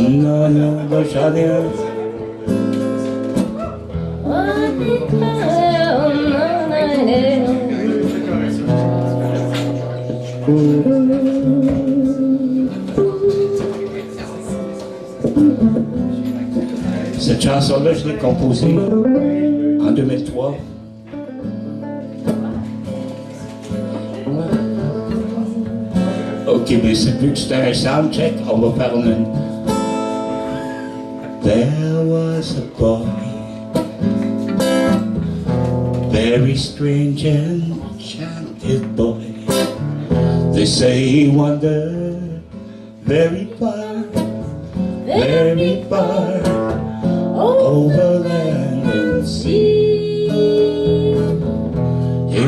Non, non, le jardin. Cette chanson-là, je l'ai composée en 2003. Ok, mais c'est plus que c'était un soundcheck, on va faire une... There was a boy, very strange and enchanted boy. They say he wandered very far, very far, over land and sea. A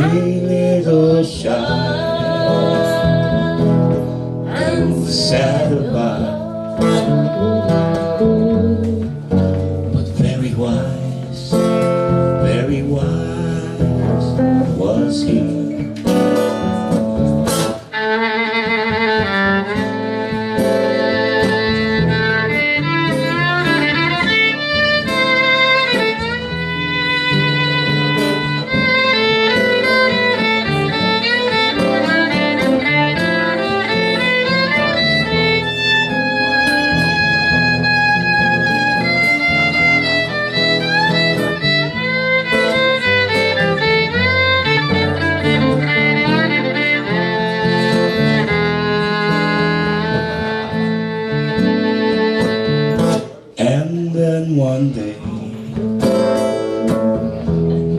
little shy and sad about, but very wise was he. One day,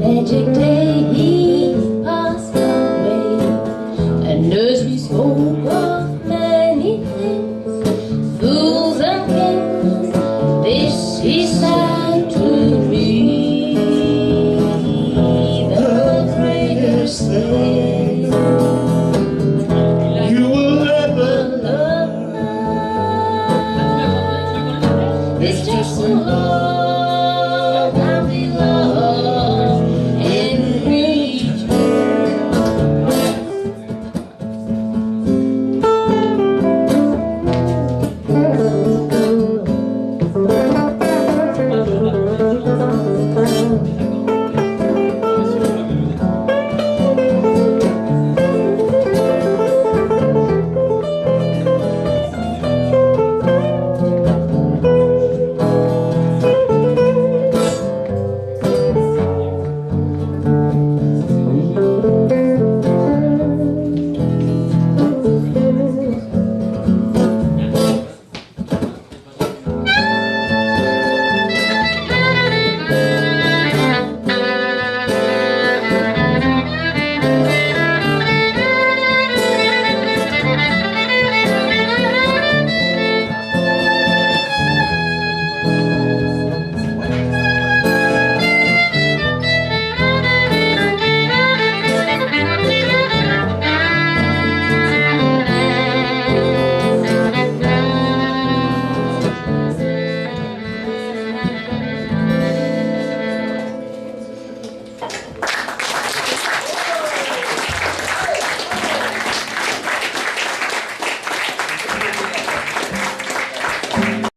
magic day, he passed away, and as we spoke of many things, fools and kings, this he sang to me. The greatest thing you will ever love is to